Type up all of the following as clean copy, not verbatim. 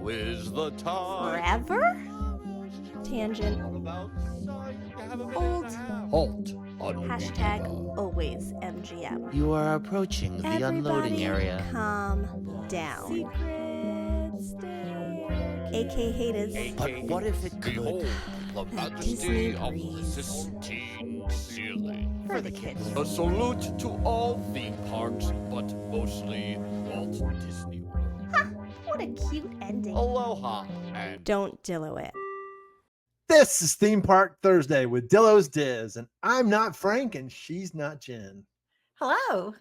is the time. Forever? Tangent. Hold. Halt. Hashtag always MGM. You are approaching the unloading area. Calm down. AK haters. But what if it could? Behold the majesty of the Sistine ceiling. For the kids. A salute to all theme parks, but mostly Walt Disney World. What a cute ending. Aloha and Don't Dillo it. This is Theme Park Thursday with Dillo's Diz, and I'm not Frank, and she's not Jen. Hello.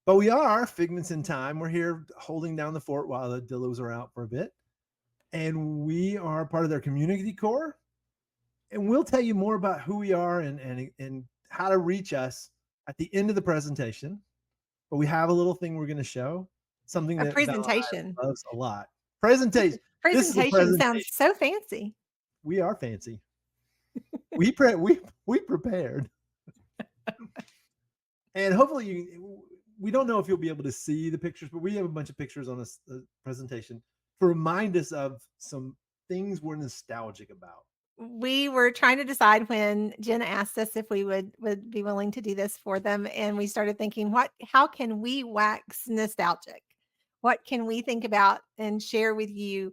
But we are Figments in Time. We're here holding down the fort while the Dillos are out for a bit. And we are part of their community core. And we'll tell you more about who we are and how to reach us at the end of the presentation. But we have a little thing we're going to show. Something that presentation Val loves a lot. Presentation. Presentation sounds so fancy. We are fancy. we prepared. And hopefully we don't know if you'll be able to see the pictures, but we have a bunch of pictures on this presentation to remind us of some things we're nostalgic about. We were trying to decide when Jen asked us if we would be willing to do this for them. And we started thinking, how can we wax nostalgic? What can we think about and share with you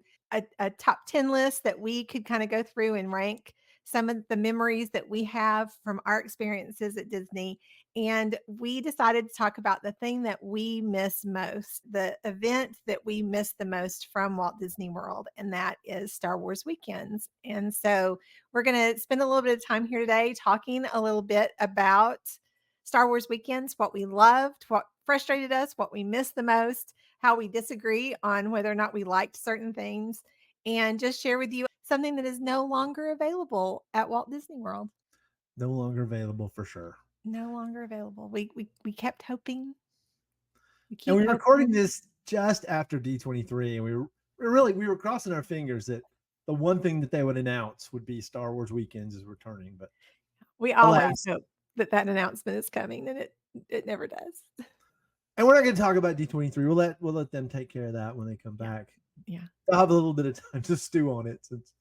a top 10 list that we could kind of go through and rank some of the memories that we have from our experiences at Disney. And we decided to talk about the thing that we miss most, the event that we miss the most from Walt Disney World, and that is Star Wars weekends. And so we're going to spend a little bit of time here today talking a little bit about Star Wars weekends, what we loved, what frustrated us, what we missed the most, how we disagree on whether or not we liked certain things, and just share with you something that is no longer available at Walt Disney World. No longer available for sure. No longer available. We kept hoping. And we were recording this just after D23, and we were crossing our fingers that the one thing that they would announce would be Star Wars weekends is returning. But we always hope that announcement is coming, and it never does. And we're not going to talk about D23. We'll let them take care of that when they come back. Yeah. They'll have a little bit of time to stew on it since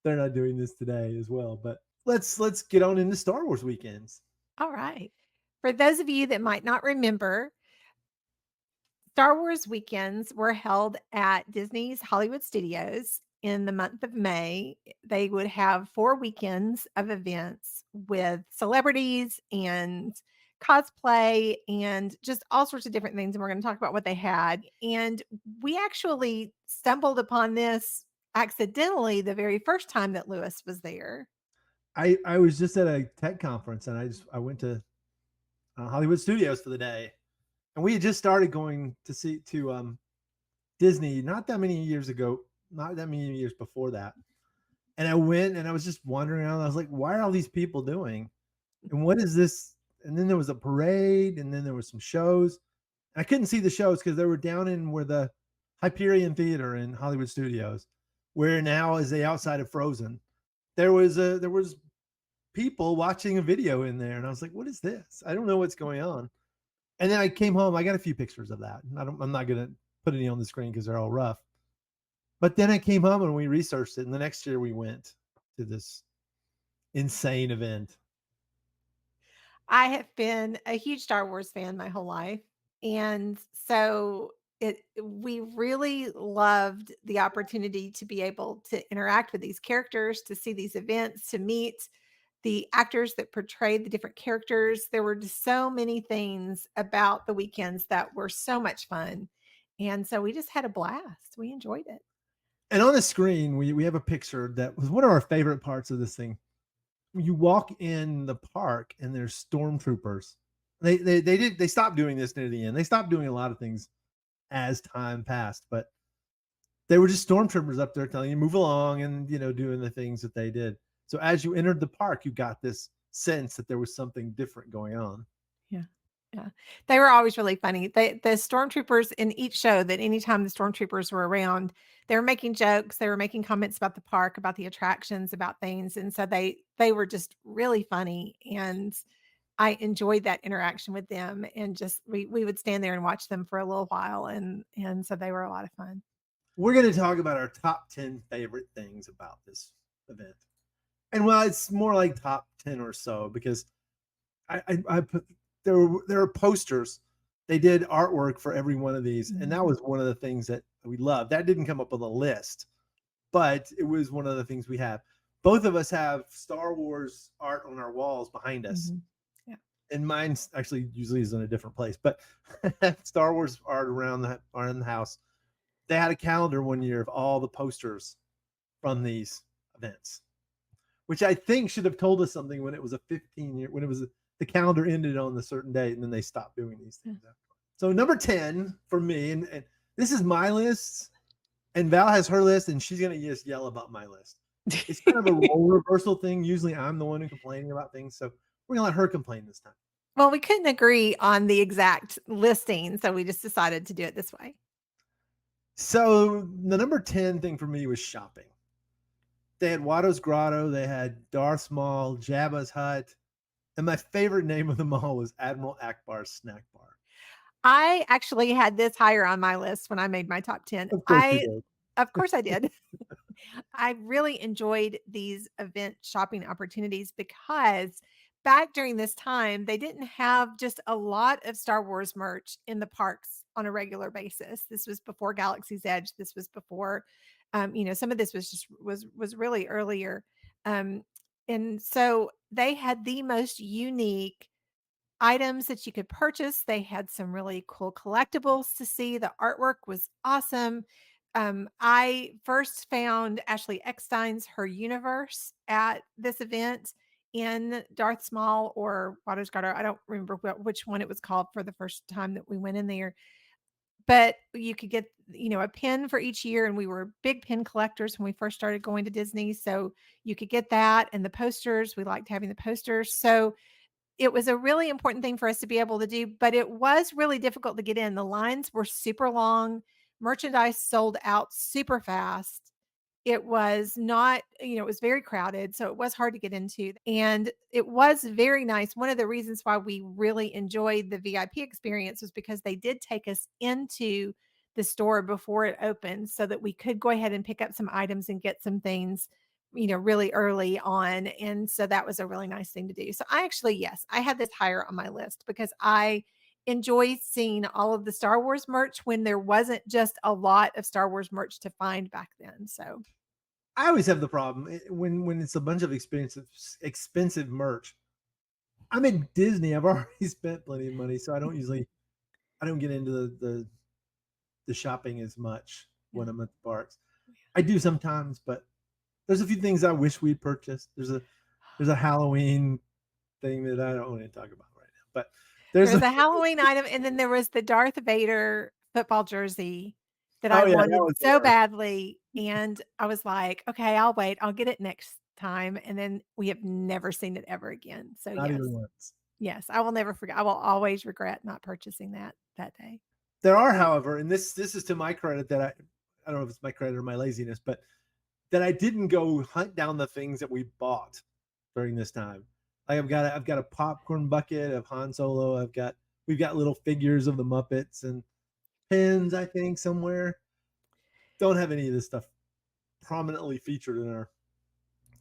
they're not doing this today as well. But let's get on into Star Wars weekends. All right. For those of you that might not remember, Star Wars weekends were held at Disney's Hollywood Studios in the month of May. They would have 4 weekends of events with celebrities and cosplay and just all sorts of different things. And we're going to talk about what they had. And we actually stumbled upon this accidentally the very first time that Louis was there. I was just at a tech conference, and I went to Hollywood Studios for the day, and we had just started going to Disney not that many years ago, not that many years before that. And I went and I was just wandering around. I was like, why are all these people doing? And what is this? And then there was a parade, and then there was some shows. And I couldn't see the shows because they were down in where the Hyperion Theater in Hollywood Studios, where now is the outside of Frozen. There was people watching a video in there, and I was like, what is this? I don't know what's going on. And then I came home. I got a few pictures of that. I'm not going to put any on the screen because they're all rough. But then I came home and we researched it. And the next year we went to this insane event. I have been a huge Star Wars fan my whole life. And so we really loved the opportunity to be able to interact with these characters, to see these events, to meet the actors that portrayed the different characters. There were just so many things about the weekends that were so much fun. And so we just had a blast. We enjoyed it. And on the screen, we have a picture that was one of our favorite parts of this thing. You walk in the park and there's stormtroopers. They stopped doing this near the end. They stopped doing a lot of things as time passed, but they were just stormtroopers up there telling you move along and doing the things that they did. So as you entered the park, you got this sense that there was something different going on. Yeah. They were always really funny. The stormtroopers in each show, that anytime the stormtroopers were around, they were making jokes. They were making comments about the park, about the attractions, about things. And so they were just really funny. And I enjoyed that interaction with them. And just, we would stand there and watch them for a little while. And so they were a lot of fun. we're going to talk about our top 10 favorite things about this event. And well, it's more like top 10 or so because I put there are posters. They did artwork for every one of these, and that was one of the things that we loved. That didn't come up on the list, but it was one of the things we have. Both of us have Star Wars art on our walls behind us. Yeah. And mine's actually usually is in a different place, but Star Wars art around the house. They had a calendar one year of all the posters from these events, which I think should have told us something when it was a 15-year, when it was the calendar ended on the certain date, and then they stopped doing these things. So number 10 for me, and this is my list, and Val has her list, and she's gonna just yell about my list. It's kind of a role reversal thing. Usually I'm the one who's complaining about things, so we're gonna let her complain this time. Well, we couldn't agree on the exact listing, so we just decided to do it this way. So the number 10 thing for me was shopping. They had Watto's Grotto, they had Darth Maul, Jabba's Hut, and my favorite name of them all was Admiral Akbar's Snack Bar. I actually had this higher on my list when I made my top 10. Of course you did. Of course I did. I really enjoyed these event shopping opportunities because back during this time, they didn't have just a lot of Star Wars merch in the parks on a regular basis. This was before Galaxy's Edge. This was before, some of this was really earlier. And so they had the most unique items that you could purchase. They had some really cool collectibles to see. The artwork was awesome. I first found Ashley Eckstein's Her Universe at this event in Darth Maul or Watto's Grotto. I don't remember which one it was called for the first time that we went in there. But you could get, a pin for each year. And we were big pin collectors when we first started going to Disney. So you could get that and the posters. We liked having the posters. So it was a really important thing for us to be able to do, but it was really difficult to get in. The lines were super long. Merchandise sold out super fast. It was not, it was very crowded. So it was hard to get into. And it was very nice. One of the reasons why we really enjoyed the VIP experience was because they did take us into the store before it opened so that we could go ahead and pick up some items and get some things, really early on. And so that was a really nice thing to do. So yes, I had this higher on my list because I enjoy seeing all of the Star Wars merch when there wasn't just a lot of Star Wars merch to find back then. So I always have the problem when it's a bunch of expensive merch. I'm in Disney. I've already spent plenty of money, so I don't get into the shopping as much when I'm at the parks. I do sometimes, but there's a few things I wish we'd purchased. There's a Halloween thing that I don't want to talk about right now, but there's a Halloween item, and then there was the Darth Vader football jersey that I wanted so badly. And I was like, okay, I'll wait. I'll get it next time. And then we have never seen it ever again. So not even once. Yes, I will never forget. I will always regret not purchasing that day. There are, however, and this is to my credit that I don't know if it's my credit or my laziness, but that I didn't go hunt down the things that we bought during this time. Like I've got a popcorn bucket of Han Solo. We've got little figures of the Muppets and pins, I think, somewhere. Don't have any of this stuff prominently featured in our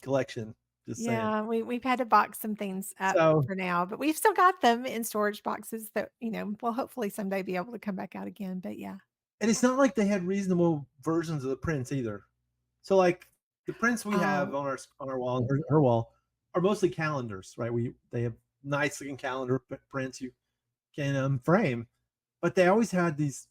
collection. Just saying. We've had to box some things up for now, but we've still got them in storage boxes that, we'll hopefully someday be able to come back out again. But yeah. And it's not like they had reasonable versions of the prints either. So like the prints we have on our wall and her wall are mostly calendars, right? They have nice looking calendar prints you can frame, but they always had these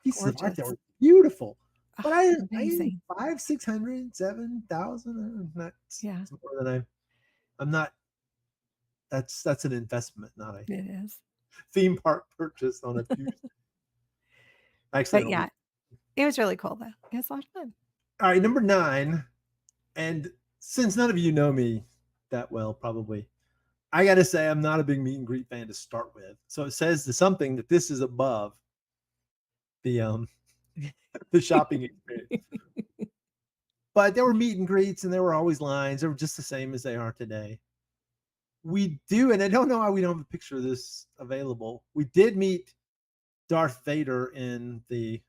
pieces of art that were beautiful. But I didn't 500, 600, 7,000. Not more than I'm not. That's an investment, not a it is theme park purchase on a few. Actually, but it was really cool though. It was a lot of fun. All right, number 9, and since none of you know me that well, probably, I got to say I'm not a big meet and greet fan to start with. So it says to something that this is above the the shopping experience. But there were meet and greets and there were always lines. They were just the same as they are today. We do, and I don't know why we don't have a picture of this available. We did meet Darth Vader in the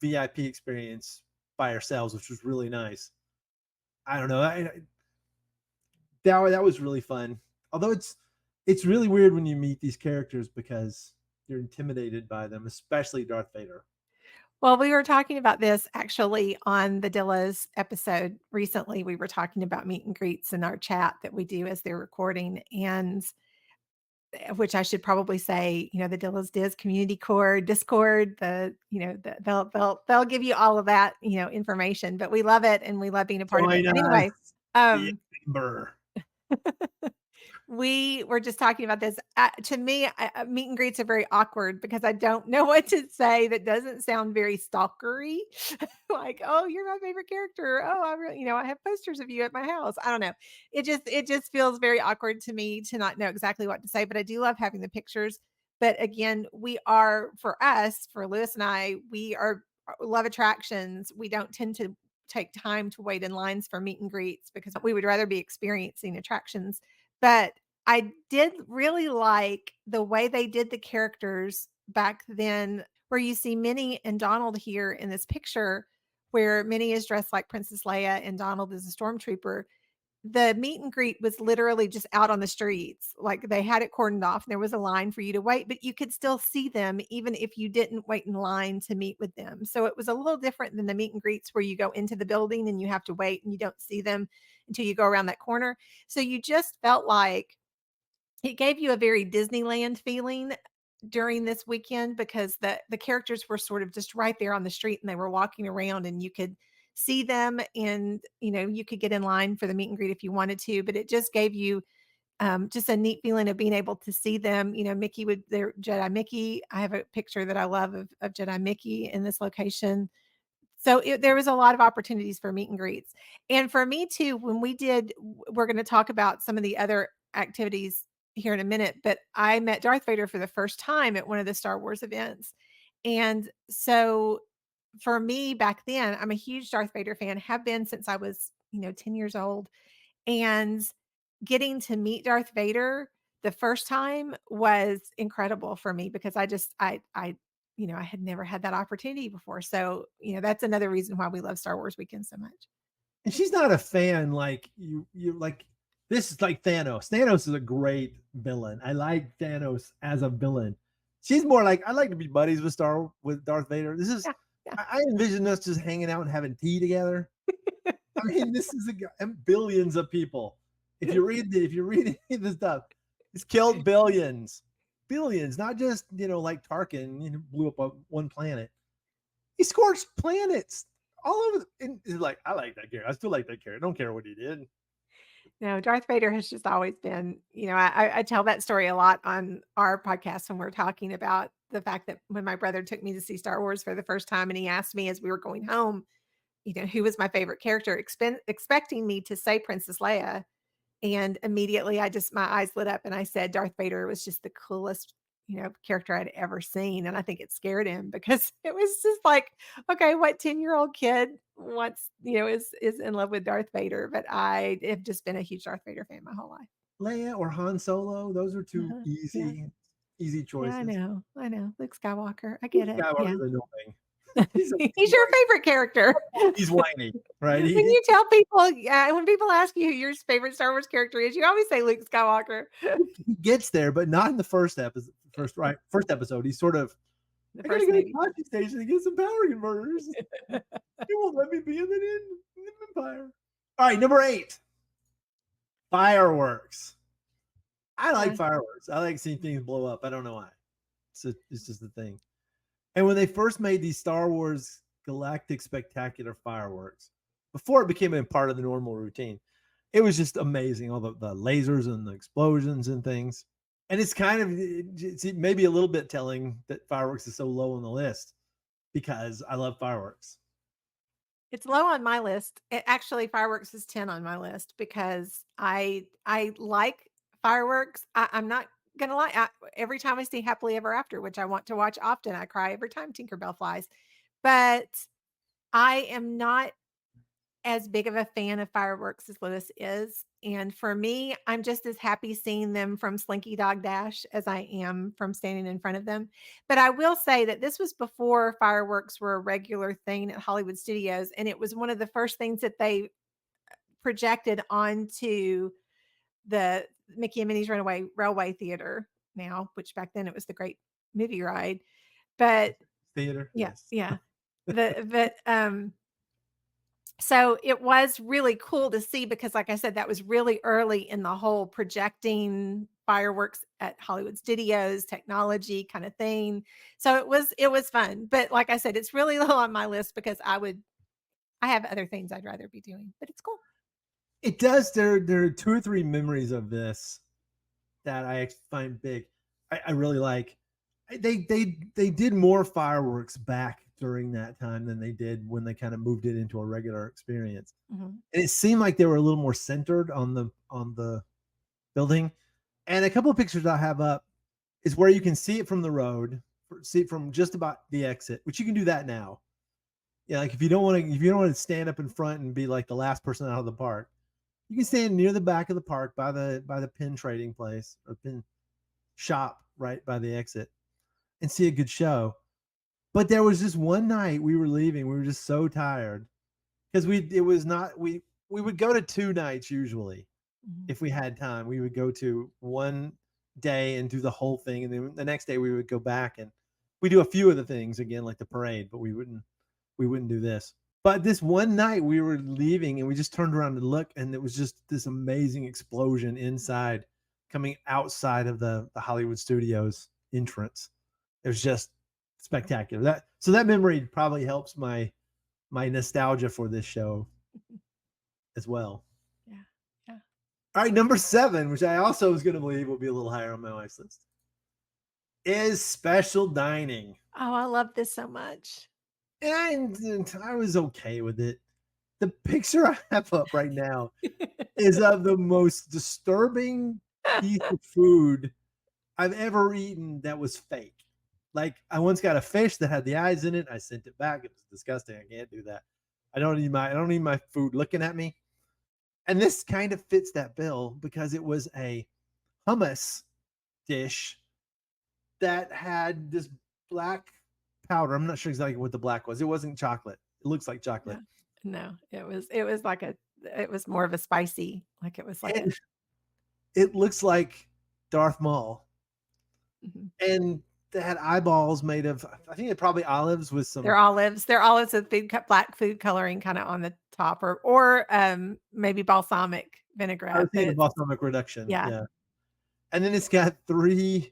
VIP experience by ourselves, which was really nice. I don't know. That was really fun. Although it's really weird when you meet these characters because you're intimidated by them, especially Darth Vader. Well, we were talking about this actually on the Dillo's episode recently. We were talking about meet and greets in our chat that we do as they're recording, and which I should probably say, the Dillo's Diz community core, Discord, they'll give you all of that, information. But we love it and we love being a part of it. But anyway, the Ember. we were just talking about this. To me, meet and greets are very awkward because I don't know what to say that doesn't sound very stalkery. Like, oh, you're my favorite character. Oh, I have posters of you at my house. I don't know. It just feels very awkward to me to not know exactly what to say. But I do love having the pictures. But again, for Louis and I, we love attractions. We don't tend to take time to wait in lines for meet and greets because we would rather be experiencing attractions. But I did really like the way they did the characters back then, where you see Minnie and Donald here in this picture, where Minnie is dressed like Princess Leia and Donald is a stormtrooper. The meet and greet was literally just out on the streets. Like they had it cordoned off and there was a line for you to wait, but you could still see them even if you didn't wait in line to meet with them. So it was a little different than the meet and greets where you go into the building and you have to wait and you don't see them until you go around that corner. So you just felt like it gave you a very Disneyland feeling during this weekend because the characters were sort of just right there on the street and they were walking around and you could see them and you could get in line for the meet and greet if you wanted to, but it just gave you just a neat feeling of being able to see them. Mickey with their Jedi Mickey. I have a picture that I love of Jedi Mickey in this location. So there was a lot of opportunities for meet and greets. And for me too, we're going to talk about some of the other activities here in a minute, but I met Darth Vader for the first time at one of the Star Wars events. And so for me back then, I'm a huge Darth Vader fan, have been since I was, 10 years old. And getting to meet Darth Vader the first time was incredible for me because I had never had that opportunity before. So, that's another reason why we love Star Wars Weekend so much. And she's not a fan like you like. This is like Thanos. Thanos is a great villain. I like Thanos as a villain. She's more like, I like to be buddies with Darth Vader. This is, yeah. I envision us just hanging out and having tea together. I mean, this is billions of people. If you read the stuff, it's killed billions, not just, like Tarkin, blew up one planet. He scorched planets all over. And it's like, I like that character. I still like that character. I don't care what he did. No, Darth Vader has just always been, I tell that story a lot on our podcast when we're talking about the fact that when my brother took me to see Star Wars for the first time and he asked me as we were going home, who was my favorite character, expecting me to say Princess Leia. And immediately my eyes lit up and I said Darth Vader was just the coolest, character I'd ever seen. And I think it scared him because it was just like, okay, what 10-year-old kid wants, is in love with Darth Vader? But I have just been a huge Darth Vader fan my whole life. Leia or Han Solo, those are two easy choices. Yeah, I know. Luke Skywalker. I get it. Skywalker's annoying. He's your favorite character. He's whiny, right? When you tell people, when people ask you who your favorite Star Wars character is, you always say Luke Skywalker. He gets there, but not in the first episode. First episode, he's sort of, I gotta go to the coffee station and get some power converters. He won't let me be in the Empire. All right, number 8, fireworks. I like fireworks. I like seeing things blow up. I don't know why. It's just the thing. And when they first made these Star Wars Galactic Spectacular fireworks, before it became a part of the normal routine, it was just amazing. All the lasers and the explosions and things. And it's kind of, it's maybe a little bit telling that fireworks is so low on the list because I love fireworks. It's low on my list. Actually, fireworks is 10 on my list because I like fireworks. I'm not gonna lie. Every time I see Happily Ever After, which I want to watch often, I cry every time Tinkerbell flies. But I am not as big of a fan of fireworks as Louis is. And for me, I'm just as happy seeing them from Slinky Dog Dash as I am from standing in front of them. But I will say that this was before fireworks were a regular thing at Hollywood Studios. And it was one of the first things that they projected onto the Mickey and Minnie's Runaway Railway Theater now, which back then it was the Great Movie Ride. But Theater. yeah, Yes. yeah. So it was really cool to see because, like I said, that was really early in the whole projecting fireworks at Hollywood Studios technology kind of thing. So it was fun. But like I said, it's really low on my list because I have other things I'd rather be doing. But it's cool. It does. There are 2 or 3 memories of this that I find big. I really like. They did more fireworks back during that time than they did when they kind of moved it into a regular experience. Mm-hmm. And it seemed like they were a little more centered on the building. And a couple of pictures I have up is where you can see it from the road, see it from just about the exit, which you can do that now. Yeah, like if you don't want to stand up in front and be like the last person out of the park, you can stand near the back of the park by the pin trading place or pin shop right by the exit and see a good show. But there was just one night we were leaving. We were just so tired because we would go to 2 nights usually. Mm-hmm. If we had time, we would go to one day and do the whole thing. And then the next day we would go back and we do a few of the things again, like the parade, but we wouldn't do this. But this one night we were leaving and we just turned around and looked and it was just this amazing explosion inside coming outside of the Hollywood Studios entrance. It was just spectacular. That memory probably helps my nostalgia for this show as well. Yeah. Yeah. All right, number 7, which I also was going to believe will be a little higher on my list, is special dining. Oh, I love this so much. And I was okay with it. The picture I have up right now is of the most disturbing piece of food I've ever eaten that was fake. Like I once got a fish that had the eyes in it. I sent it back. It was disgusting. I can't do that. I don't need my food looking at me. And this kind of fits that bill because it was a hummus dish that had this black powder. I'm not sure exactly what the black was. It wasn't chocolate. It looks like chocolate. No, it was like it was more of a spicy, like it was like it looks like Darth Maul. Mhm. And they had eyeballs made of, I think they're probably olives with some. They're olives with black food coloring kind of on the top, or maybe balsamic vinaigrette. I was thinking balsamic reduction. Yeah. And then it's got 3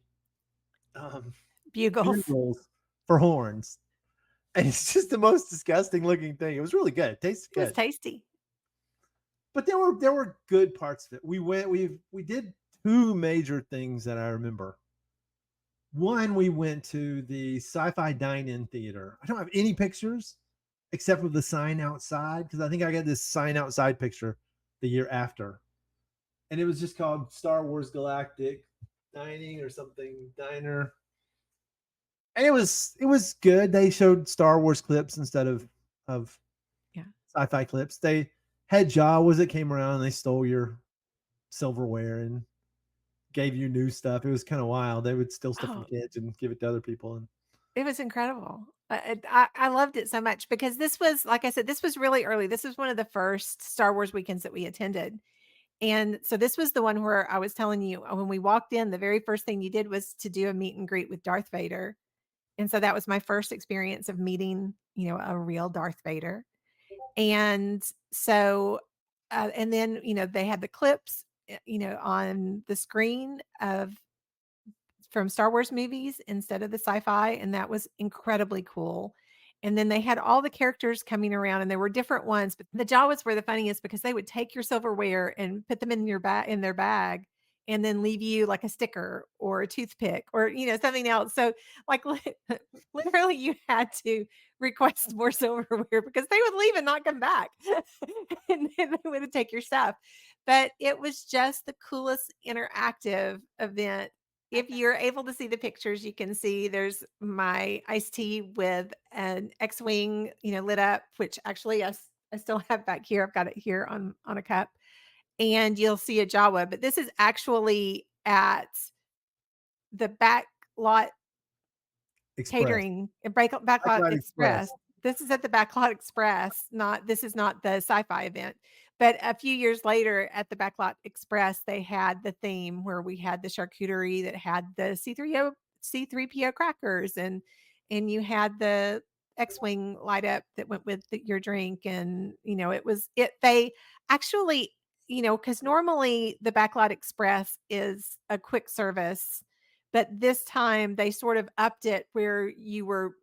bugles for horns. And it's just the most disgusting looking thing. It was really good. It tasted good. It was tasty. But there were good parts of it. We did 2 major things that I remember. One, we went to the Sci-Fi Dine-In Theater. I don't have any pictures except for the sign outside because I think I got this sign outside picture the year after. And it was just called Star Wars Galactic Dining or something, Diner. And it was good. They showed Star Wars clips instead of sci-fi clips. They had Jawas that came around and they stole your silverware and gave you new stuff. It was kind of wild. They would steal stuff from kids and give it to other people. And it was incredible. I loved it so much because this was, like I said, this was really early. This was one of the first Star Wars weekends that we attended. And so this was the one where I was telling you when we walked in, the very first thing you did was to do a meet and greet with Darth Vader. And so that was my first experience of meeting, a real Darth Vader. And so, and then, they had the clips, on the screen from Star Wars movies instead of the sci-fi. And that was incredibly cool. And then they had all the characters coming around and there were different ones, but the Jawas were the funniest because they would take your silverware and put them in their bag and then leave you like a sticker or a toothpick or, something else. So like literally you had to request more silverware because they would leave and not come back and then they would take your stuff. But it was just the coolest interactive event. If you're able to see the pictures, you can see there's my iced tea with an X-Wing, lit up, which actually, yes, I still have back here. I've got it here on a cup, and you'll see a Jawa. But this is actually at the back lot Express. catering and Backlot Backlot Express. Express. This is at the Backlot Express, this is not the sci-fi event. But a few years later at the Backlot Express, they had the theme where we had the charcuterie that had the C3PO crackers, and you had the X-Wing light up that went with your drink. And they actually, because normally the Backlot Express is a quick service, but this time they sort of upped it where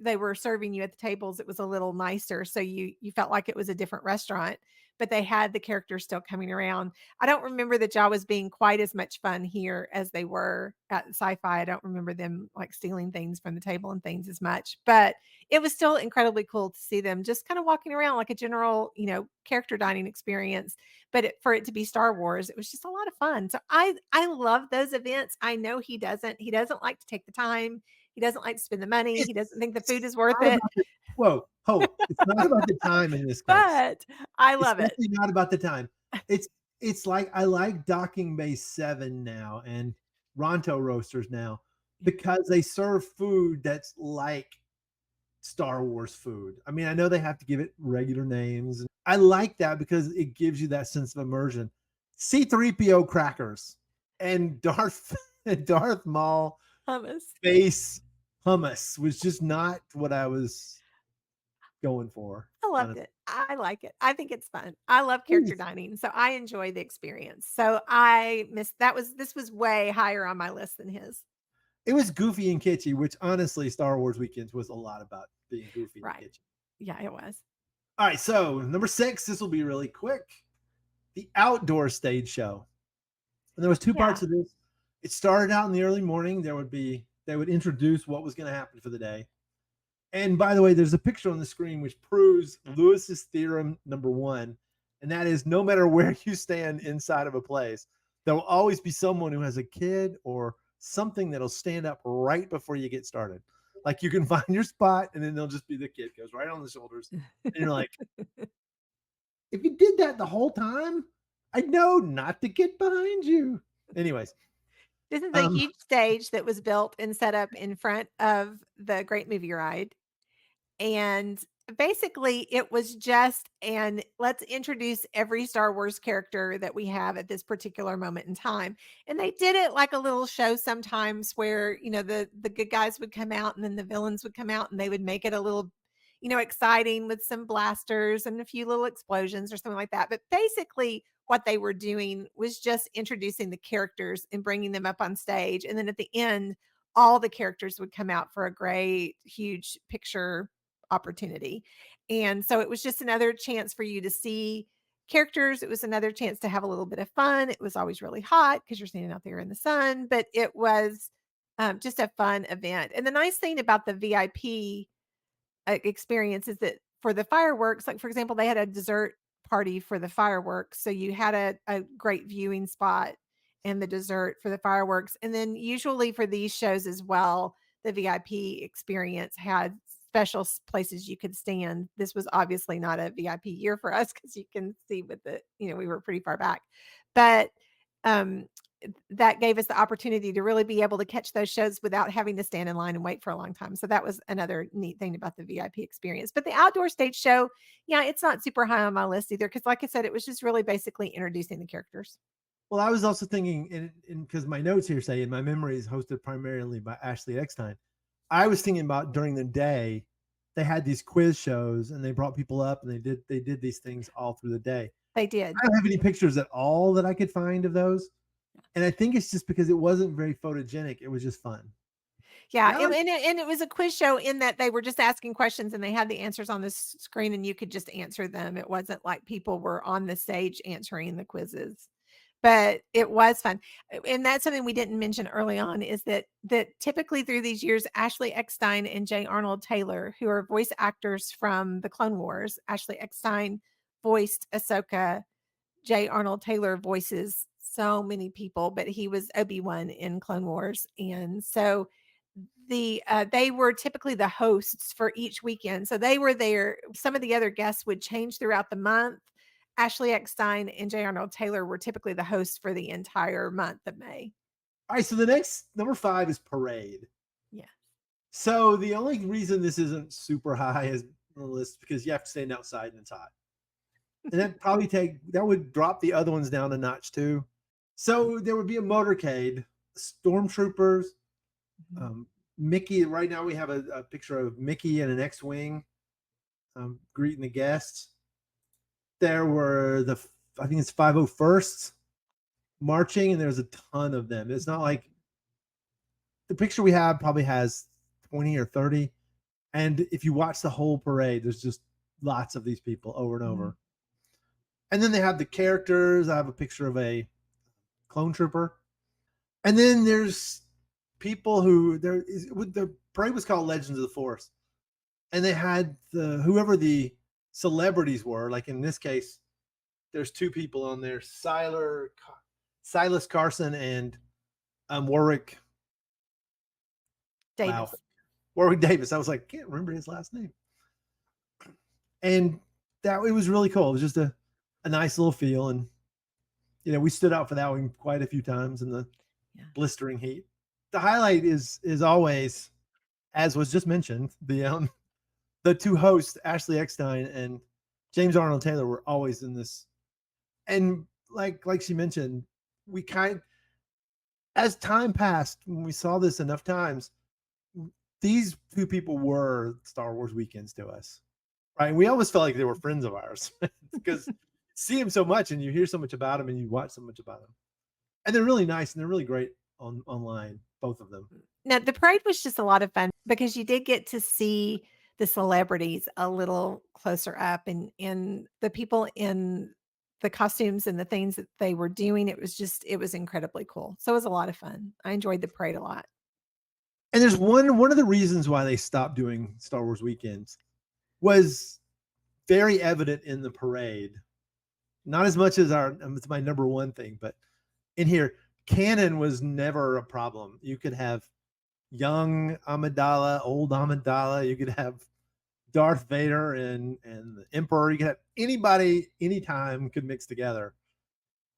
they were serving you at the tables. It was a little nicer. So you felt like it was a different restaurant, but they had the characters still coming around. I don't remember the Jawas being quite as much fun here as they were at Sci-Fi. I don't remember them like stealing things from the table and things as much, but it was still incredibly cool to see them just kind of walking around like a general, character dining experience. But for it to be Star Wars, it was just a lot of fun. So I love those events. I know he doesn't like to take the time. He doesn't like to spend the money. He doesn't think the food is worth it. It's not about the time in this case. But I love it's it. definitely not about the time. It's like I like Docking Bay 7 now and Ronto Roasters now because they serve food that's like Star Wars food. I mean, I know they have to give it regular names. I like that because it gives you that sense of immersion. C3PO crackers and Darth Maul Hummus. face hummus was just not what I was going for. I loved it. I like it. I think it's fun. I love character dining, so I enjoy the experience. So I missed this was way higher on my list than his. It was goofy and kitschy, which honestly, Star Wars Weekends was a lot about being goofy and kitschy. Yeah, it was. All right, so number 6, this will be really quick. The outdoor stage show. And there was two parts of this. It started out in the early morning. They would introduce what was going to happen for the day. And by the way, there's a picture on the screen which proves Lewis's theorem number 1, and that is no matter where you stand inside of a place, there will always be someone who has a kid or something that'll stand up right before you get started. Like you can find your spot, and then they'll just be the kid goes right on the shoulders, and you're like, if you did that the whole time, I'd know not to get behind you. Anyways. This is a huge stage that was built and set up in front of the Great Movie Ride. And basically it was just, and let's introduce every Star Wars character that we have at this particular moment in time. And they did it like a little show sometimes where, the good guys would come out and then the villains would come out and they would make it a little, exciting with some blasters and a few little explosions or something like that. But basically what they were doing was just introducing the characters and bringing them up on stage. And then at the end, all the characters would come out for a great, huge picture opportunity. And so it was just another chance for you to see characters. It was another chance to have a little bit of fun. It was always really hot because you're standing out there in the sun, but it was just a fun event. And the nice thing about the VIP experience is that for the fireworks, like for example, they had a dessert party for the fireworks. So you had a great viewing spot and the dessert for the fireworks. And then usually for these shows as well, the VIP experience had special places you could stand. This was obviously not a VIP year for us because you can see with the, we were pretty far back, but that gave us the opportunity to really be able to catch those shows without having to stand in line and wait for a long time. So that was another neat thing about the VIP experience. But the outdoor stage show, it's not super high on my list either. Cause like I said, it was just really basically introducing the characters. Well, I was also thinking, and because my notes here say, and my memory is hosted primarily by Ashley Eckstein, I was thinking about during the day, they had these quiz shows and they brought people up and they did these things all through the day. They did. I don't have any pictures at all that I could find of those. And I think it's just because it wasn't very photogenic. It was just fun. Yeah. And it was a quiz show in that they were just asking questions and they had the answers on the screen and you could just answer them. It wasn't like people were on the stage answering the quizzes, but it was fun. And that's something we didn't mention early on is that typically through these years, Ashley Eckstein and J. Arnold Taylor, who are voice actors from the Clone Wars, Ashley Eckstein voiced Ahsoka. J. Arnold Taylor voices so many people, but he was Obi-Wan in Clone Wars. And so they were typically the hosts for each weekend. So they were there. Some of the other guests would change throughout the month. Ashley Eckstein and J. Arnold Taylor were typically the hosts for the entire month of May. All right, so the next number 5 is Parade. Yeah. So the only reason this isn't super high is on the list because you have to stand outside and it's hot. And that would drop the other ones down a notch too. So there would be a motorcade, stormtroopers, Mickey. Right now we have a picture of Mickey in an X-Wing greeting the guests. There were I think it's 501st marching, and there's a ton of them. It's not like the picture we have probably has 20 or 30. And if you watch the whole parade, there's just lots of these people over and over. And then they have the characters. I have a picture of a clone trooper. And then there's people the parade was called Legends of the Force. And they had whoever the celebrities were, like in this case, there's 2 people on there, Silas Carson and Warwick Davis. Wow. Warwick Davis. I was like, can't remember his last name. And it was really cool. It was just a nice little feel. And, we stood out for that one quite a few times in the blistering heat. The highlight is always, as was just mentioned, the 2 hosts, Ashley Eckstein and James Arnold Taylor, were always in this. And like she mentioned, as time passed, when we saw this enough times, these 2 people were Star Wars weekends to us, right? And we always felt like they were friends of ours because see them so much and you hear so much about them and you watch so much about them. And they're really nice and they're really great online, both of them. Now, the parade was just a lot of fun because you did get to see the celebrities a little closer up and the people in the costumes and the things that they were doing. It was incredibly cool. So it was a lot of fun. I enjoyed the parade a lot. And there's one of the reasons why they stopped doing Star Wars weekends was very evident in the parade. Not as much as it's my number 1 thing, but in here, canon was never a problem. You could have young Amidala, old Amidala. You could have Darth Vader and the Emperor. You could have anybody, anytime could mix together.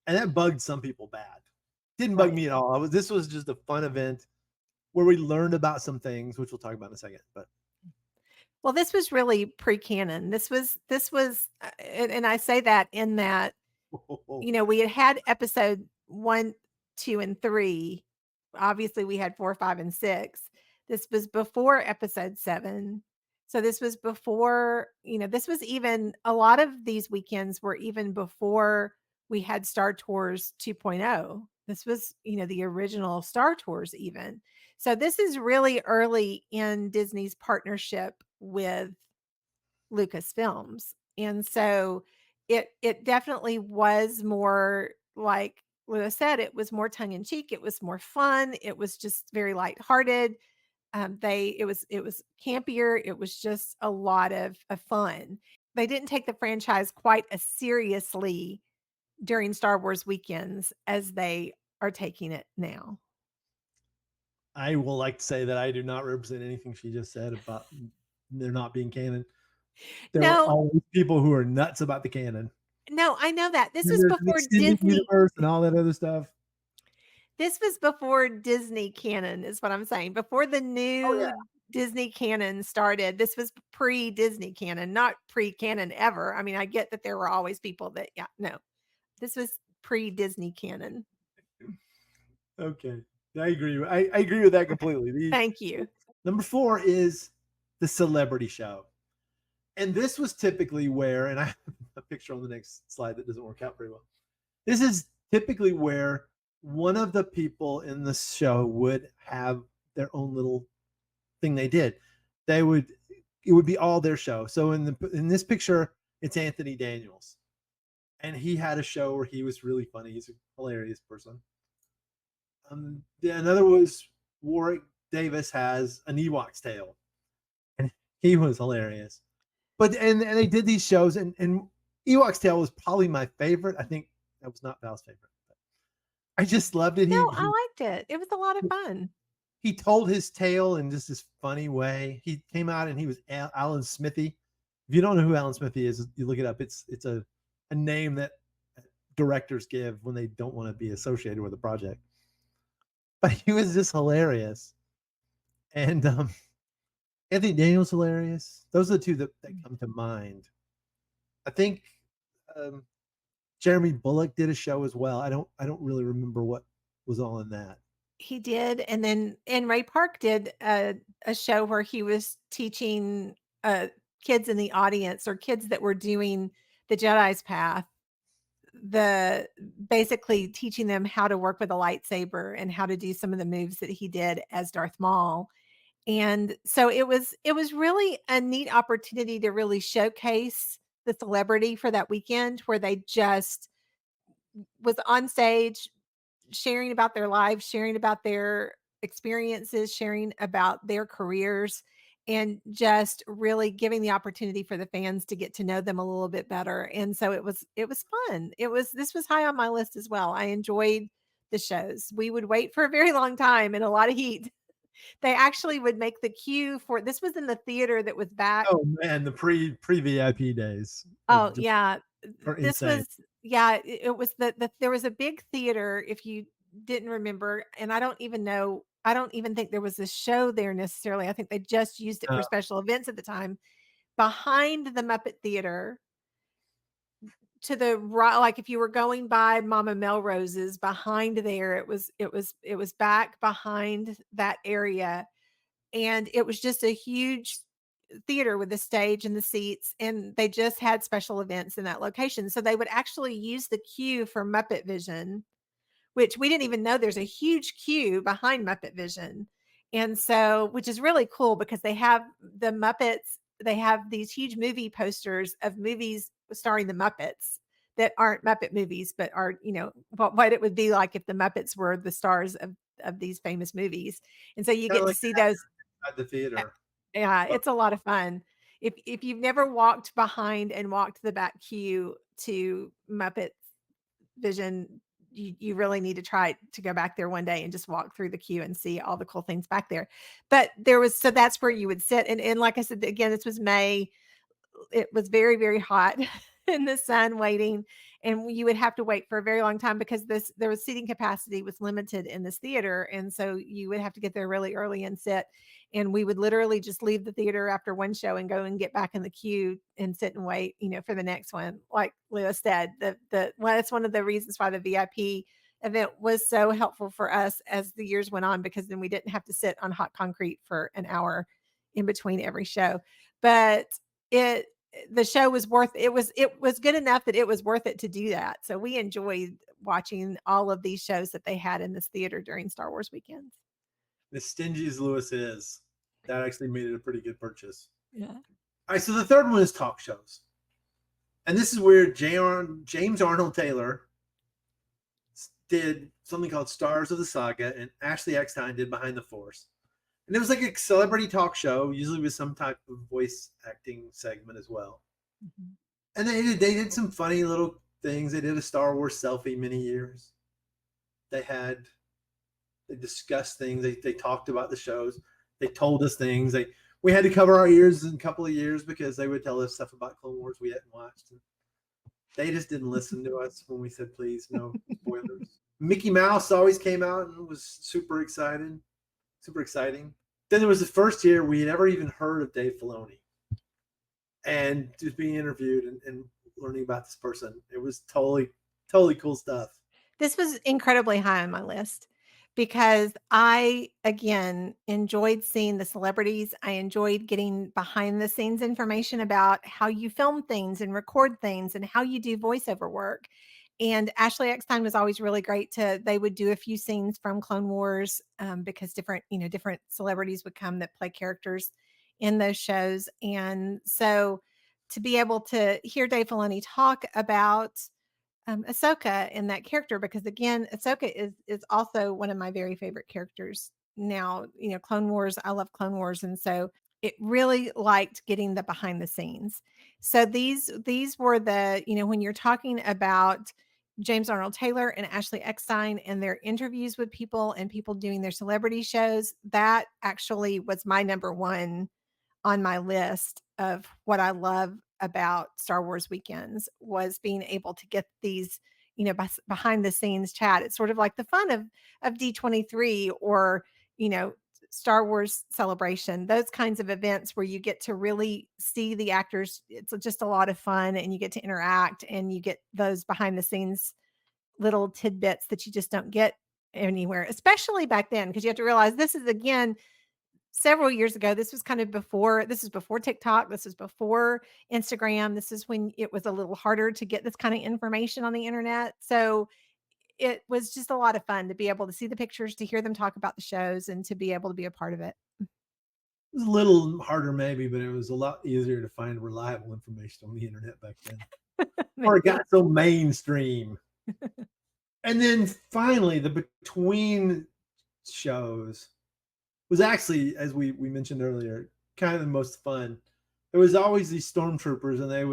And that bugged some people bad. Didn't bug me at all. This was just a fun event where we learned about some things, which we'll talk about in a second. But well, this was really pre-canon. This was, and I say that in that, we had episode 1, 2, and 3. Obviously, we had 4, 5, and 6. This was before episode 7. So this was before, this was even a lot of these weekends were even before we had Star Tours 2.0. This was, the original Star Tours even. So this is really early in Disney's partnership with Lucasfilms. And so it definitely was more, like Lewis said, it was more tongue in cheek. It was more fun. It was just very lighthearted. It was campier. It was just a lot of fun. They didn't take the franchise quite as seriously during Star Wars weekends as they are taking it now. I will like to say that I do not represent anything she just said about there not being canon. There are always people who are nuts about the canon. No, I know that. This was before Disney universe and all that other stuff. This was before Disney canon, is what I'm saying. Before the new Disney canon started, this was pre-Disney canon, not pre-canon ever. I mean, I get that there were always people that, this was pre-Disney canon. Okay. I agree. I agree with that completely. Thank you. Number 4 is the celebrity show. And this was typically where, and I have a picture on the next slide that doesn't work out very well. This is typically where one of the people in the show would have their own little thing they did. It would be all their show. So in this picture, it's Anthony Daniels. And he had a show where he was really funny. He's a hilarious person. Another was Warwick Davis has an Ewok's Tale. And he was hilarious. But and they did these shows, and Ewok's Tale was probably my favorite. I think that was not Val's favorite. But I just loved it. I liked it. It was a lot of fun. he told his tale in just this funny way. He came out and he was Alan Smithy. If you don't know who Alan Smithy is, you look it up. It's a name that directors give when they don't want to be associated with a project. But he was just hilarious. And Anthony Daniels hilarious. Those are the two that come to mind. I think Jeremy Bullock did a show as well. I don't really remember what was all in that. He did, and Ray Park did a show where he was teaching kids in the audience, or kids that were doing the Jedi's path, basically teaching them how to work with a lightsaber and how to do some of the moves that he did as Darth Maul. And so it was really a neat opportunity to really showcase the celebrity for that weekend, where they just was on stage sharing about their lives, sharing about their experiences, sharing about their careers, and just really giving the opportunity for the fans to get to know them a little bit better. And so it was fun. This was high on my list as well. I enjoyed the shows. We would wait for a very long time and a lot of heat. They actually would make the queue for, this was in the theater that was back. Oh man, the pre VIP days. Oh yeah. This insane. was, it was there was a big theater, if you didn't remember, and I don't even think there was a show there necessarily. I think they just used it for special events at the time. Behind the Muppet Theater, to the right, like if you were going by Mama Melrose's, behind there, it was back behind that area, and it was just a huge theater with the stage and the seats, and they just had special events in that location. So they would actually use the queue for Muppet Vision, which we didn't even know there's a huge queue behind Muppet Vision. And so, which is really cool, because they have the Muppets, they have these huge movie posters of movies starring the Muppets that aren't Muppet movies, but are, what it would be like if the Muppets were the stars of these famous movies. And so you get to see those at the theater. Yeah, it's a lot of fun. If you've never walked behind and walked the back queue to Muppet Vision, you really need to try to go back there one day and just walk through the queue and see all the cool things back there. But so that's where you would sit. And like I said, again, this was May. It was very, very hot in the sun waiting. And you would have to wait for a very long time, because there was seating capacity was limited in this theater. And so you would have to get there really early and sit. And we would literally just leave the theater after one show and go and get back in the queue and sit and wait, for the next one. Like Lewis said, that's one of the reasons why the VIP event was so helpful for us as the years went on, because then we didn't have to sit on hot concrete for an hour in between every show. But the show was it was good enough that it was worth it to do that. So we enjoyed watching all of these shows that they had in this theater during Star Wars weekends. As stingy as Lewis is, that actually made it a pretty good purchase. Yeah. All right, so the third one is talk shows. And this is where James Arnold Taylor did something called Stars of the Saga, and Ashley Eckstein did Behind the Force. And it was like a celebrity talk show, usually with some type of voice acting segment as well. Mm-hmm. And they did some funny little things. They did a Star Wars selfie many years. They discussed things. They talked about the shows. They told us things. We had to cover our ears in a couple of years, because they would tell us stuff about Clone Wars we hadn't watched. And they just didn't listen to us when we said, please, no spoilers. Mickey Mouse always came out and was super exciting. Then there was the first year we had ever even heard of Dave Filoni. And just being interviewed and learning about this person, it was totally cool stuff. This was incredibly high on my list, because I, again, enjoyed seeing the celebrities. I enjoyed getting behind the scenes information about how you film things and record things and how you do voiceover work. And Ashley Eckstein was always really great. They would do a few scenes from Clone Wars, because different celebrities would come that play characters in those shows. And so to be able to hear Dave Filoni talk about Ahsoka and that character, because again, Ahsoka is also one of my very favorite characters. Now, Clone Wars, I love Clone Wars. And so it really liked getting the behind the scenes. So these were the, when you're talking about James Arnold Taylor and Ashley Eckstein and their interviews with people and people doing their celebrity shows, that actually was my number one on my list of what I love about Star Wars weekends, was being able to get these, behind the scenes chat. It's sort of like the fun of D23 or, Star Wars Celebration, those kinds of events where you get to really see the actors. It's just a lot of fun, and you get to interact, and you get those behind the scenes little tidbits that you just don't get anywhere, especially back then, because you have to realize this is, again, several years ago. This was before TikTok. This is before Instagram. This is when it was a little harder to get this kind of information on the internet. So it was just a lot of fun to be able to see the pictures, to hear them talk about the shows, and to be able to be a part of it. It was a little harder maybe, but it was a lot easier to find reliable information on the internet back then. Or it got so mainstream. And then finally, the between shows was actually, as we mentioned earlier, kind of the most fun. There was always these stormtroopers, and they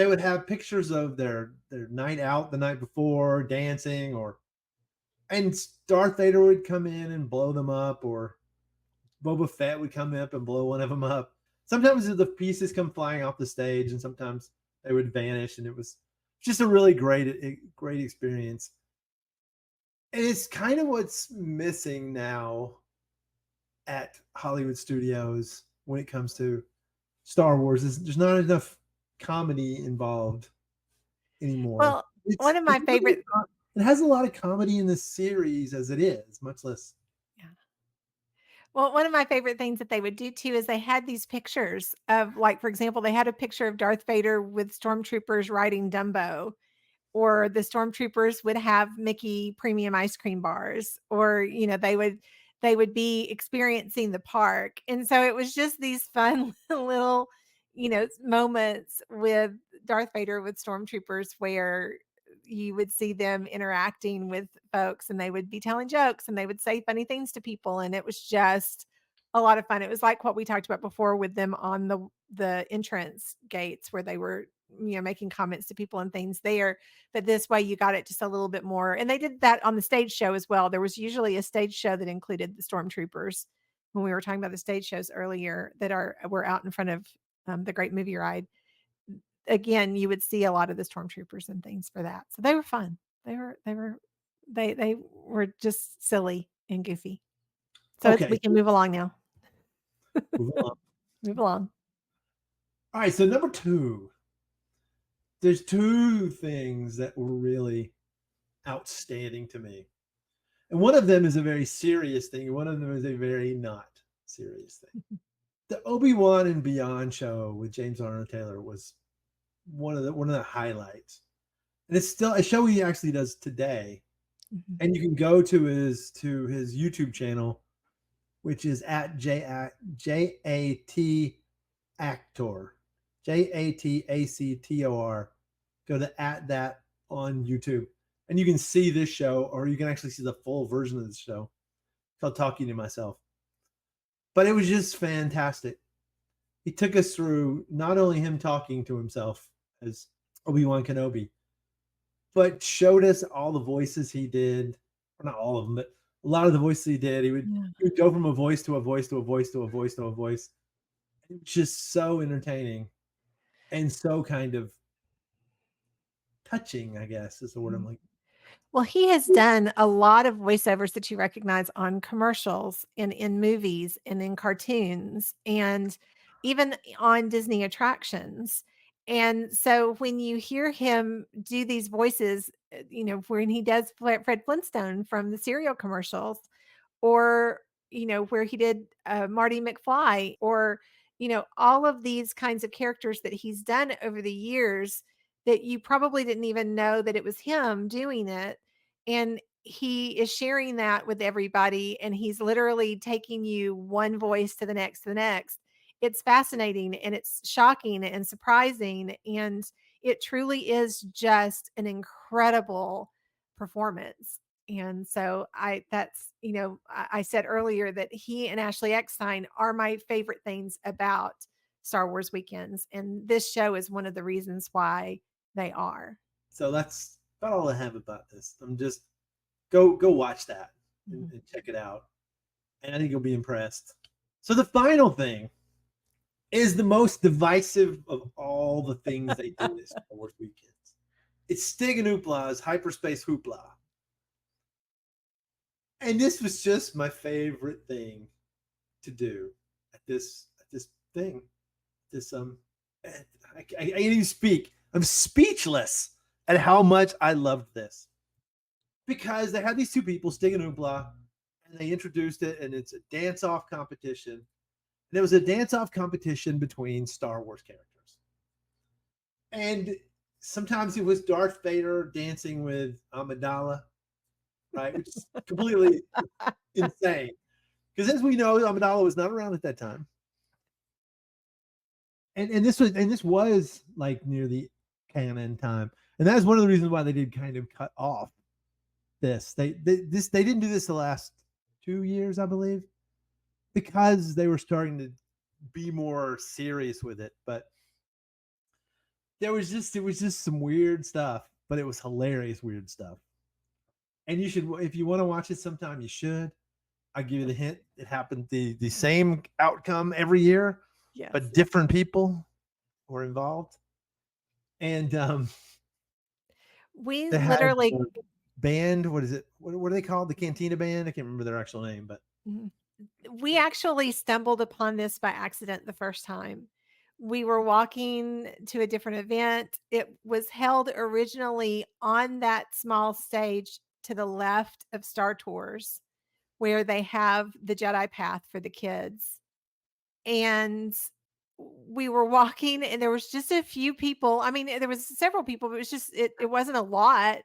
would have pictures of their night out the night before, dancing, and Darth Vader would come in and blow them up, or Boba Fett would come up and blow one of them up. Sometimes the pieces come flying off the stage, and sometimes they would vanish, and it was just a really great experience. And it's kind of what's missing now at Hollywood studios when it comes to Star Wars. There's not enough comedy involved anymore. Well, one of my favorite. It has a lot of comedy in the series as it is, much less. Yeah. Well, one of my favorite things that they would do too is they had these pictures of, like, for example, they had a picture of Darth Vader with stormtroopers riding Dumbo, or the stormtroopers would have Mickey premium ice cream bars, or, they would be experiencing the park. And so it was just these fun little, moments with Darth Vader with stormtroopers, where you would see them interacting with folks, and they would be telling jokes, and they would say funny things to people. And it was just a lot of fun. It was like what we talked about before with them on the entrance gates, where they were, making comments to people and things there. But this way you got it just a little bit more. And they did that on the stage show as well. There was usually a stage show that included the stormtroopers, when we were talking about the stage shows earlier that were out in front of the Great Movie Ride. Again, you would see a lot of the stormtroopers and things for that. So they were fun. They were just silly and goofy. So we can move along now. Move along. All right. So number 2, there's 2 things that were really outstanding to me. And one of them is a very serious thing, and one of them is a very not serious thing. The Obi-Wan and Beyond show with James Arnold Taylor was one of the highlights. And it's still a show he actually does today. Mm-hmm. And you can go to his YouTube channel, which is at JAT Actor. JATACTOR. Go to at that on YouTube, and you can see this show, or you can actually see the full version of the show. It's called Talking to Myself. But it was just fantastic. He took us through not only him talking to himself as Obi-Wan Kenobi, but showed us all the voices he did. Or not all of them, but a lot of the voices he did. He would go from a voice to a voice to a voice to a voice to a voice. It was just so entertaining. And so kind of touching, I guess, is the word I'm like. Well, he has done a lot of voiceovers that you recognize on commercials and in movies and in cartoons and even on Disney attractions. And so when you hear him do these voices, when he does Fred Flintstone from the cereal commercials, or, where he did Marty McFly, or, all of these kinds of characters that he's done over the years that you probably didn't even know that it was him doing it. And he is sharing that with everybody, and he's literally taking you one voice to the next, to the next. It's fascinating, and it's shocking and surprising. And it truly is just an incredible performance. And so I said earlier that he and Ashley Eckstein are my favorite things about Star Wars weekends. And this show is one of the reasons why they are. So that's about all I have about this. I'm just go watch that and check it out, and I think you'll be impressed. So the final thing is the most divisive of all the things they did this Star Wars weekends. It's Stig and Hoopla's Hyperspace Hoopla. And this was just my favorite thing to do at this thing. I can't even speak. I'm speechless at how much I loved this. Because they had these two people, Stig and Hoopla, and they introduced it, and it's a dance-off competition. And it was a dance-off competition between Star Wars characters. And sometimes it was Darth Vader dancing with Amidala, right? Which is completely insane. Because as we know, Amidala was not around at that time. And this was like near the canon time. And that's one of the reasons why they did kind of cut off this. They didn't do this the last 2 years, I believe, because they were starting to be more serious with it. But it was just some weird stuff, but it was hilarious weird stuff. And you should, if you want to watch it sometime, you should. I'll give you the hint. It happened the same outcome every year, but different people were involved. And we they had literally a band. What is it? What are they called? The Cantina Band? I can't remember their actual name, but we actually stumbled upon this by accident the first time. We were walking to a different event. It was held originally on that small stage to the left of Star Tours, where they have the Jedi Path for the kids. And we were walking, and there was just a few people. I mean, there was several people, but it wasn't a lot.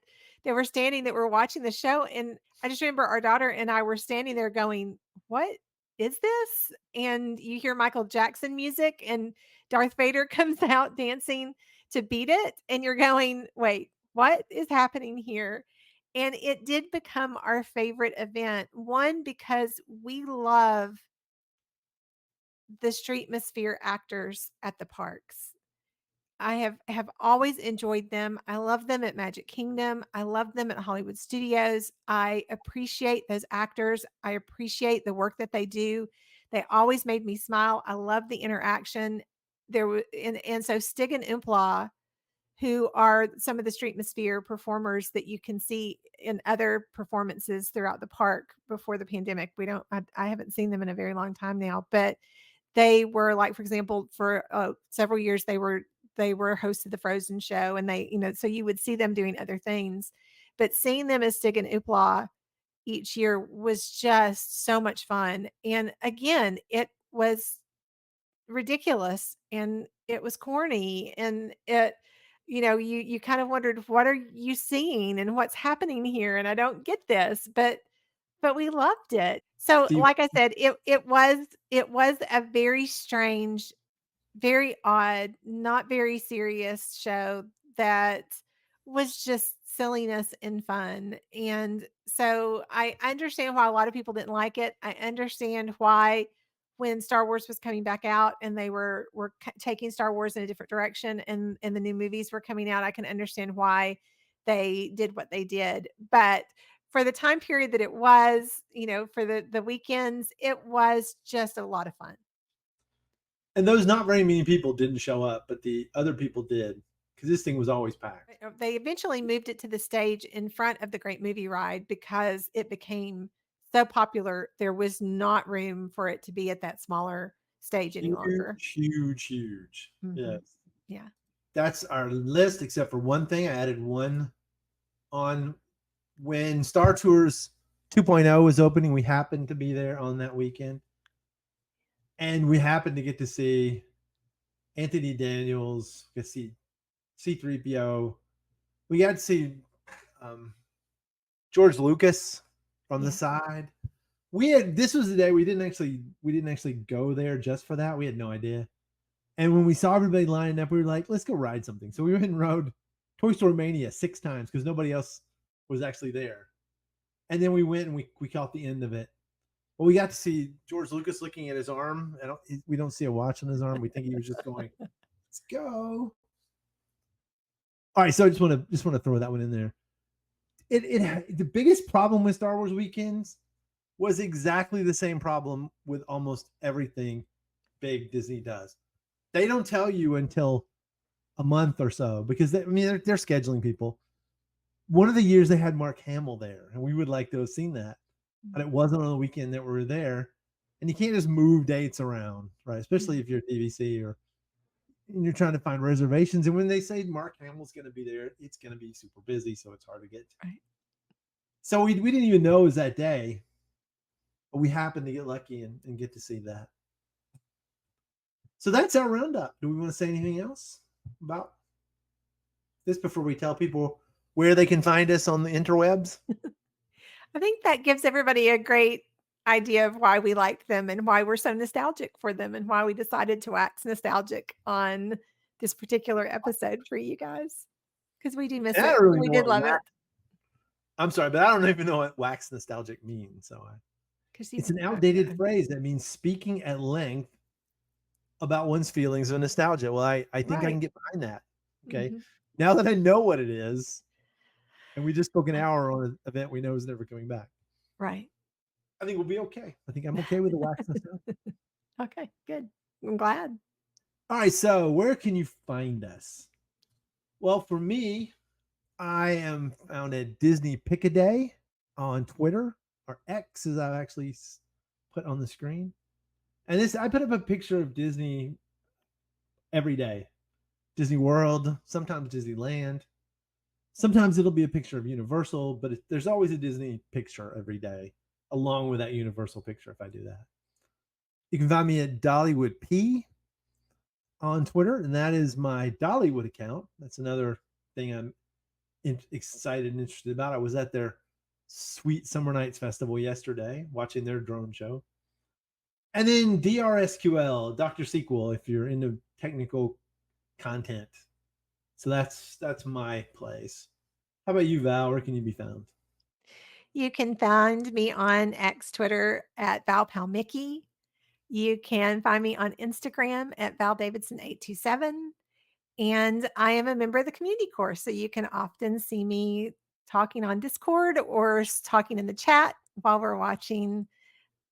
They were standing that were watching the show. And I just remember our daughter and I were standing there going, what is this? And you hear Michael Jackson music, and Darth Vader comes out dancing to Beat It. And you're going, wait, what is happening here? And it did become our favorite event. One, because we love the streetmosphere actors at the parks. I have always enjoyed them. I love them at Magic Kingdom. I love them at Hollywood Studios. I appreciate those actors. I appreciate the work that they do. They always made me smile. I love the interaction. And so Stig and Impla, who are some of the streetmosphere performers that you can see in other performances throughout the park before the pandemic. I haven't seen them in a very long time now, but they were, like, for example, for several years, they were hosted the Frozen show, and they, so you would see them doing other things, but seeing them as Stig and Oopla each year was just so much fun. And again, it was ridiculous, and it was corny, and you kind of wondered, what are you seeing and what's happening here? And I don't get this, but we loved it. So like I said, it was a very strange, very odd, not very serious show that was just silliness and fun. And so I understand why a lot of people didn't like it. I understand why, when Star Wars was coming back out and they were taking Star Wars in a different direction, and the new movies were coming out, I can understand why they did what they did. But for the time period that it was, for the weekends, it was just a lot of fun. And those not very many people didn't show up, but the other people did, because this thing was always packed. They eventually moved it to the stage in front of the Great Movie Ride because it became so popular. There was not room for it to be at that smaller stage any longer. Huge. Mm-hmm. Yes. Yeah. That's our list, except for one thing. I added one on when Star Tours 2.0 was opening. We happened to be there on that weekend, and we happened to get to see Anthony Daniels, we got to see C-3PO. We got to see George Lucas from the side. This was the day we didn't actually go there just for that. We had no idea. And when we saw everybody lining up, we were like, let's go ride something. So we went and rode Toy Story Mania 6 times because nobody else was actually there. And then we went and we caught the end of it. Well, we got to see George Lucas looking at his arm. We don't see a watch on his arm. We think he was just going, let's go. All right, so I just want to throw that one in there. the biggest problem with Star Wars weekends was exactly the same problem with almost everything big Disney does. They don't tell you until a month or so because they're scheduling people. One of the years they had Mark Hamill there, and we would like to have seen that, but it wasn't on the weekend that we were there. And you can't just move dates around, right? Especially if you're DVC or you're trying to find reservations. And when they say Mark Hamill's going to be there, it's going to be super busy, so it's hard to get to. Right. So we didn't even know it was that day, but we happened to get lucky and get to see that. So that's our roundup. Do we want to say anything else about this before we tell people where they can find us on the interwebs? I think that gives everybody a great idea of why we like them and why we're so nostalgic for them and why we decided to wax nostalgic on this particular episode for you guys. Because we do miss it. Really we did love it. I'm sorry, but I don't even know what wax nostalgic means. So it's an outdated phrase that means speaking at length about one's feelings of nostalgia. Well, I think I can get behind that. Okay. Mm-hmm. Now that I know what it is, and we just spoke an hour on an event we know is never coming back. Right. I think we'll be okay. I think I'm okay with the wax nostalgia. Okay, good. I'm glad. All right. So where can you find us? Well, for me, I am found at Disney Pick-a-Day on Twitter, or X, as I've actually put on the screen. And I put up a picture of Disney every day. Disney World, sometimes Disneyland. Sometimes it'll be a picture of Universal, but there's always a Disney picture every day, along with that Universal picture if I do that. You can find me at Dollywood P on Twitter, and that is my Dollywood account. That's another thing I'm excited and interested about. I was at their Sweet Summer Nights Festival yesterday, watching their drone show. And then DRSQL, Dr. Sequel, if you're into technical content. So that's my place. How about you, Val? Where can you be found? You can find me on X Twitter at ValPalMickey. You can find me on Instagram at ValDavidson827. And I am a member of the community course, so you can often see me talking on Discord or talking in the chat while we're watching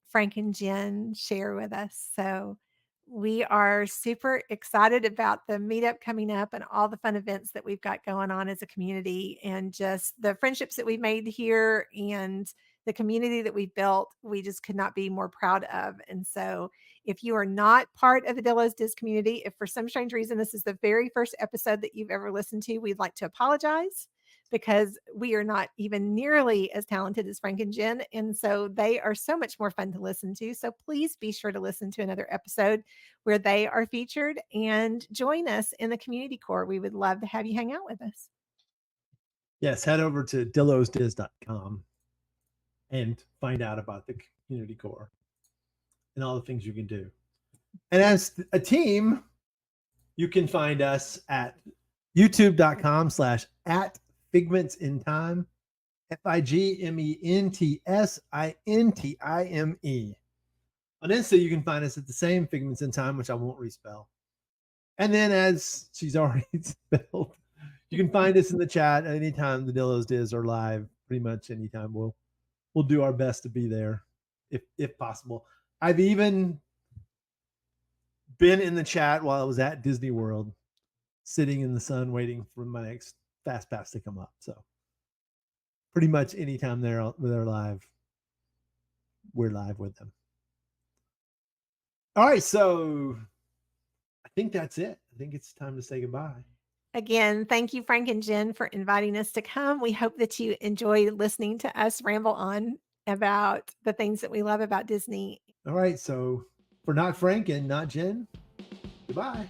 Frank and Jen share with us. So we are super excited about the meetup coming up and all the fun events that we've got going on as a community, and just the friendships that we've made here and the community that we've built. We just could not be more proud of. And so if you are not part of the Dillo's Diz community, if for some strange reason this is the very first episode that you've ever listened to, we'd like to apologize, because we are not even nearly as talented as Frank and Jen. And so they are so much more fun to listen to. So please be sure to listen to another episode where they are featured and join us in the community core. We would love to have you hang out with us. Yes, head over to dillosdiz.com and find out about the community core and all the things you can do. And as a team, you can find us at youtube.com/@Figments in Time, FIGMENTSINTIME. On Insta, you can find us at the same Figments in Time, which I won't respell. And then, as she's already spelled, you can find us in the chat at any time the Dillo's Diz are live. Pretty much anytime we'll do our best to be there if possible. I've even been in the chat while I was at Disney World, sitting in the sun waiting for my next Fast Pass to come up. So pretty much anytime they're live, we're live with them. All right, so I think that's it. I think it's time to say goodbye. Again, thank you, Frank and Jen, for inviting us to come. We hope that you enjoy listening to us ramble on about the things that we love about Disney. All right, so for not Frank and not Jen, goodbye.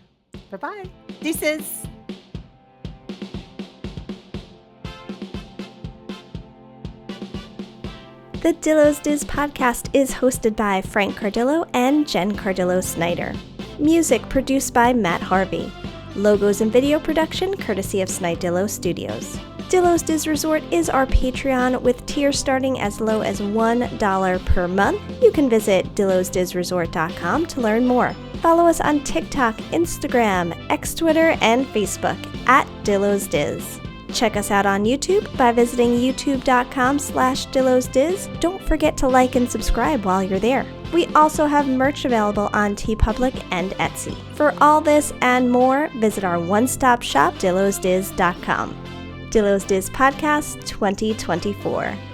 Bye-bye. Deuces. The Dillo's Diz podcast is hosted by Frank Cardillo and Jen Cardillo Snyder. Music produced by Matt Harvey. Logos and video production courtesy of Snidillo Studios. Dillo's Diz Resort is our Patreon, with tiers starting as low as $1 per month. You can visit dillosdizresort.com to learn more. Follow us on TikTok, Instagram, X Twitter, and Facebook at Dillo's Diz. Check us out on YouTube by visiting youtube.com/DillosDiz. Don't forget to like and subscribe while you're there. We also have merch available on TeePublic and Etsy. For all this and more, visit our one-stop shop, DillosDiz.com. Dillo's Diz Podcast 2024.